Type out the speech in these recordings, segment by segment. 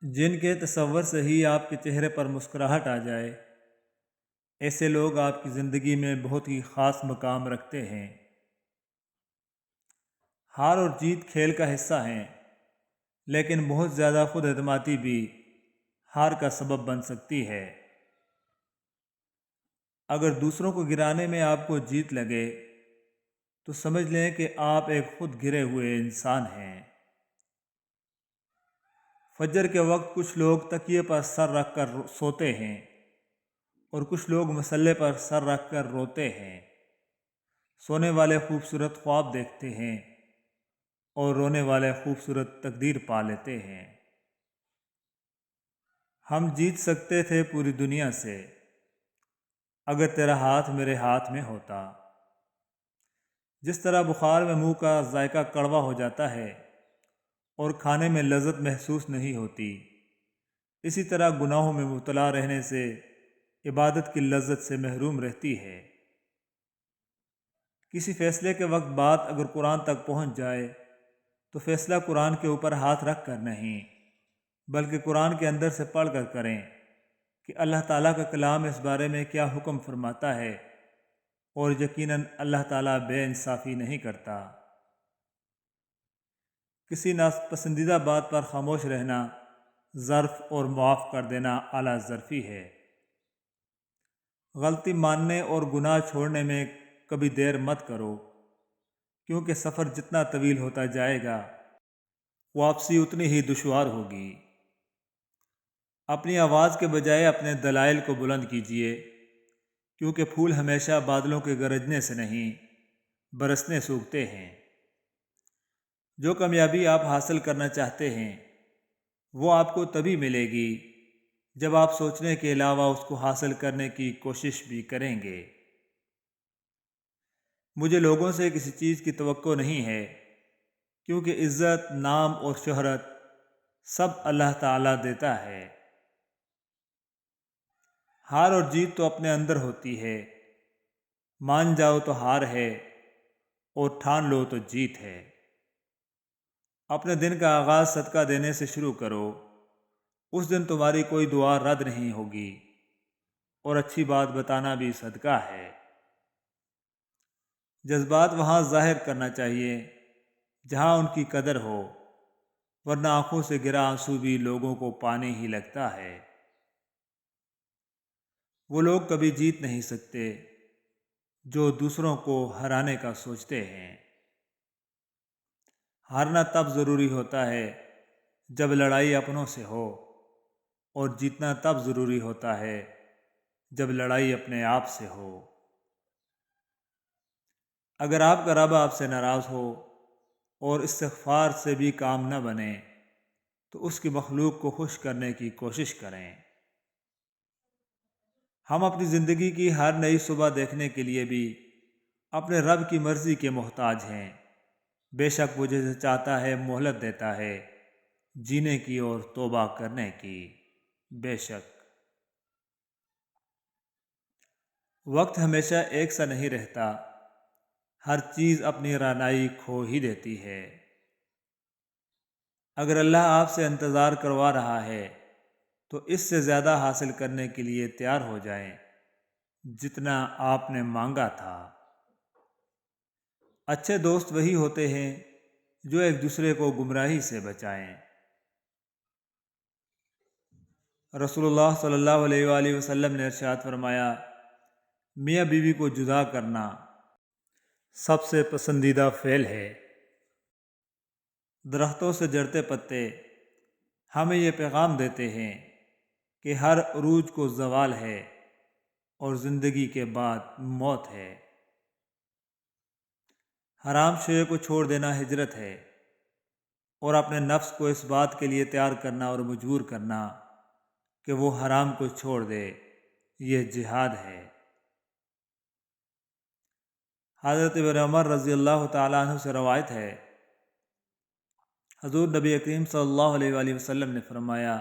جن کے تصور سے ہی آپ کے چہرے پر مسکراہٹ آ جائے، ایسے لوگ آپ کی زندگی میں بہت ہی خاص مقام رکھتے ہیں۔ ہار اور جیت کھیل کا حصہ ہیں، لیکن بہت زیادہ خود اعتمادی بھی ہار کا سبب بن سکتی ہے۔ اگر دوسروں کو گرانے میں آپ کو جیت لگے تو سمجھ لیں کہ آپ ایک خود گرے ہوئے انسان ہیں۔ فجر کے وقت کچھ لوگ تکیے پر سر رکھ کر سوتے ہیں اور کچھ لوگ مسلے پر سر رکھ کر روتے ہیں۔ سونے والے خوبصورت خواب دیکھتے ہیں اور رونے والے خوبصورت تقدیر پا لیتے ہیں۔ ہم جیت سکتے تھے پوری دنیا سے اگر تیرا ہاتھ میرے ہاتھ میں ہوتا۔ جس طرح بخار میں منہ کا ذائقہ کڑوا ہو جاتا ہے اور کھانے میں لذت محسوس نہیں ہوتی، اسی طرح گناہوں میں مبتلا رہنے سے عبادت کی لذت سے محروم رہتی ہے۔ کسی فیصلے کے وقت بات اگر قرآن تک پہنچ جائے تو فیصلہ قرآن کے اوپر ہاتھ رکھ کر نہیں، بلکہ قرآن کے اندر سے پڑھ کر کریں کہ اللہ تعالیٰ کا کلام اس بارے میں کیا حکم فرماتا ہے، اور یقیناً اللہ تعالیٰ بے انصافی نہیں کرتا۔ کسی ناپسندیدہ بات پر خاموش رہنا ظرف اور معاف کر دینا اعلیٰ ظرفی ہے۔ غلطی ماننے اور گناہ چھوڑنے میں کبھی دیر مت کرو، کیونکہ سفر جتنا طویل ہوتا جائے گا واپسی اتنی ہی دشوار ہوگی۔ اپنی آواز کے بجائے اپنے دلائل کو بلند کیجیے، کیونکہ پھول ہمیشہ بادلوں کے گرجنے سے نہیں برسنے سوکھتے ہیں۔ جو کامیابی آپ حاصل کرنا چاہتے ہیں وہ آپ کو تبھی ملے گی جب آپ سوچنے کے علاوہ اس کو حاصل کرنے کی کوشش بھی کریں گے۔ مجھے لوگوں سے کسی چیز کی توقع نہیں ہے، کیونکہ عزت، نام اور شہرت سب اللہ تعالیٰ دیتا ہے۔ ہار اور جیت تو اپنے اندر ہوتی ہے۔ مان جاؤ تو ہار ہے اور ٹھان لو تو جیت ہے۔ اپنے دن کا آغاز صدقہ دینے سے شروع کرو، اس دن تمہاری کوئی دعا رد نہیں ہوگی، اور اچھی بات بتانا بھی صدقہ ہے۔ جذبات وہاں ظاہر کرنا چاہیے جہاں ان کی قدر ہو، ورنہ آنکھوں سے گرا آنسو بھی لوگوں کو پانی ہی لگتا ہے۔ وہ لوگ کبھی جیت نہیں سکتے جو دوسروں کو ہرانے کا سوچتے ہیں۔ ہارنا تب ضروری ہوتا ہے جب لڑائی اپنوں سے ہو، اور جیتنا تب ضروری ہوتا ہے جب لڑائی اپنے آپ سے ہو۔ اگر آپ کا رب آپ سے ناراض ہو اور استغفار سے بھی کام نہ بنے تو اس کی مخلوق کو خوش کرنے کی کوشش کریں۔ ہم اپنی زندگی کی ہر نئی صبح دیکھنے کے لیے بھی اپنے رب کی مرضی کے محتاج ہیں۔ بے شک وہ جسے چاہتا ہے مہلت دیتا ہے جینے کی اور توبہ کرنے کی۔ بے شک وقت ہمیشہ ایک سا نہیں رہتا، ہر چیز اپنی رعنائی کھو ہی دیتی ہے۔ اگر اللہ آپ سے انتظار کروا رہا ہے تو اس سے زیادہ حاصل کرنے کے لیے تیار ہو جائیں جتنا آپ نے مانگا تھا۔ اچھے دوست وہی ہوتے ہیں جو ایک دوسرے کو گمراہی سے بچائیں۔ رسول اللہ صلی اللہ علیہ وآلہ وسلم نے ارشاد فرمایا، میاں بیوی کو جدا کرنا سب سے پسندیدہ فعل ہے۔ درختوں سے جڑتے پتے ہمیں یہ پیغام دیتے ہیں کہ ہر عروج کو زوال ہے اور زندگی کے بعد موت ہے۔ حرام شے کو چھوڑ دینا ہجرت ہے، اور اپنے نفس کو اس بات کے لیے تیار کرنا اور مجبور کرنا کہ وہ حرام کو چھوڑ دے، یہ جہاد ہے۔ حضرت ابن عمر رضی اللہ تعالیٰ عنہ سے روایت ہے، حضور نبی کریم صلی اللہ علیہ وآلہ وسلم نے فرمایا،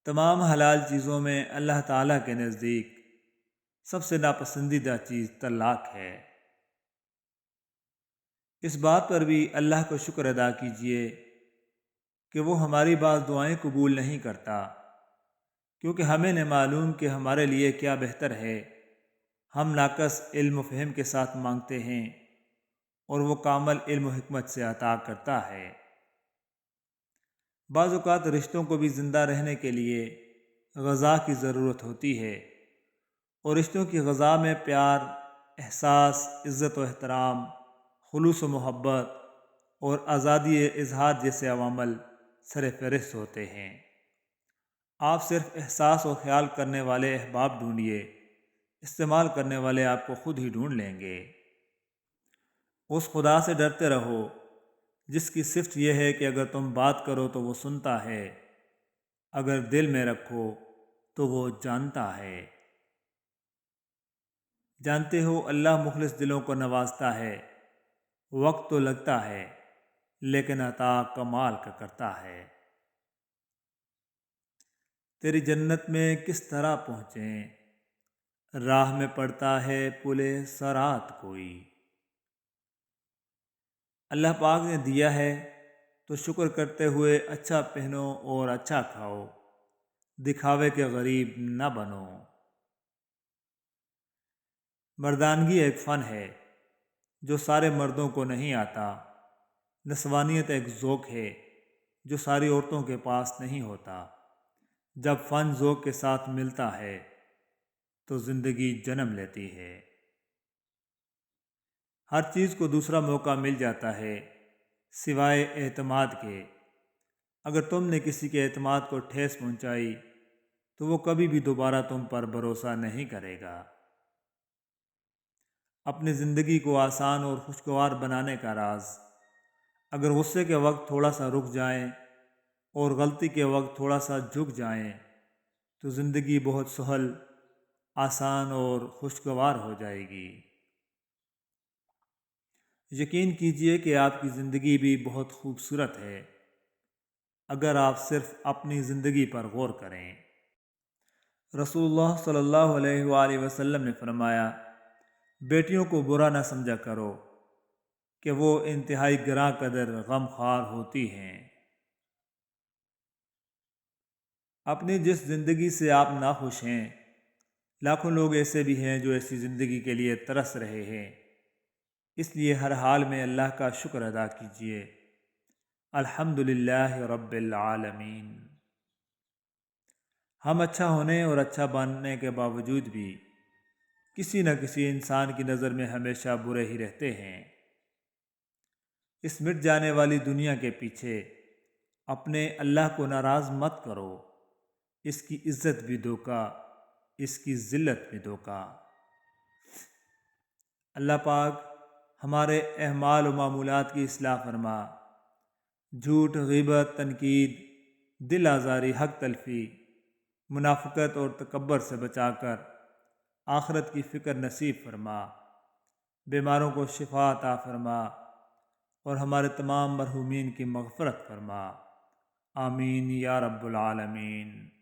تمام حلال چیزوں میں اللہ تعالیٰ کے نزدیک سب سے ناپسندیدہ چیز طلاق ہے۔ اس بات پر بھی اللہ کو شکر ادا کیجیے کہ وہ ہماری بعض دعائیں قبول نہیں کرتا، کیونکہ ہمیں نہ معلوم کہ ہمارے لیے کیا بہتر ہے۔ ہم ناقص علم و فہم کے ساتھ مانگتے ہیں اور وہ کامل علم و حکمت سے عطا کرتا ہے۔ بعض اوقات رشتوں کو بھی زندہ رہنے کے لیے غذا کی ضرورت ہوتی ہے، اور رشتوں کی غذا میں پیار، احساس، عزت و احترام، خلوص و محبت اور آزادی اظہار جیسے عوامل سر فہرست ہوتے ہیں۔ آپ صرف احساس و خیال کرنے والے احباب ڈھونڈیے، استعمال کرنے والے آپ کو خود ہی ڈھونڈ لیں گے۔ اس خدا سے ڈرتے رہو جس کی صفت یہ ہے کہ اگر تم بات کرو تو وہ سنتا ہے، اگر دل میں رکھو تو وہ جانتا ہے۔ جانتے ہو اللہ مخلص دلوں کو نوازتا ہے، وقت تو لگتا ہے لیکن عطا کمال کا کرتا ہے۔ تیری جنت میں کس طرح پہنچیں، راہ میں پڑتا ہے پلے صراط کوئی۔ اللہ پاک نے دیا ہے تو شکر کرتے ہوئے اچھا پہنو اور اچھا کھاؤ، دکھاوے کے غریب نہ بنو۔ مردانگی ایک فن ہے جو سارے مردوں کو نہیں آتا۔ نسوانیت ایک ذوق ہے جو ساری عورتوں کے پاس نہیں ہوتا۔ جب فن ذوق کے ساتھ ملتا ہے تو زندگی جنم لیتی ہے۔ ہر چیز کو دوسرا موقع مل جاتا ہے سوائے اعتماد کے۔ اگر تم نے کسی کے اعتماد کو ٹھیس پہنچائی تو وہ کبھی بھی دوبارہ تم پر بھروسہ نہیں کرے گا۔ اپنی زندگی کو آسان اور خوشگوار بنانے کا راز، اگر غصے کے وقت تھوڑا سا رک جائیں اور غلطی کے وقت تھوڑا سا جھک جائیں تو زندگی بہت سہل، آسان اور خوشگوار ہو جائے گی۔ یقین کیجئے کہ آپ کی زندگی بھی بہت خوبصورت ہے اگر آپ صرف اپنی زندگی پر غور کریں۔ رسول اللہ صلی اللہ علیہ وآلہ وسلم نے فرمایا، بیٹیوں کو برا نہ سمجھا کرو کہ وہ انتہائی گراں قدر غم خوار ہوتی ہیں۔ اپنی جس زندگی سے آپ ناخوش ہیں، لاکھوں لوگ ایسے بھی ہیں جو ایسی زندگی کے لیے ترس رہے ہیں۔ اس لیے ہر حال میں اللہ کا شکر ادا کیجیے۔ الحمدللہ رب العالمین۔ ہم اچھا ہونے اور اچھا بننے کے باوجود بھی کسی نہ کسی انسان کی نظر میں ہمیشہ برے ہی رہتے ہیں۔ اس مٹ جانے والی دنیا کے پیچھے اپنے اللہ کو ناراض مت کرو۔ اس کی عزت بھی دھوکہ، اس کی ذلت بھی دھوکہ۔ اللہ پاک ہمارے اعمال و معمولات کی اصلاح فرما۔ جھوٹ، غیبت، تنقید، دل آزاری، حق تلفی، منافقت اور تکبر سے بچا کر آخرت کی فکر نصیب فرما۔ بیماروں کو شفا عطا فرما اور ہمارے تمام مرحومین کی مغفرت فرما۔ آمین یا رب العالمین۔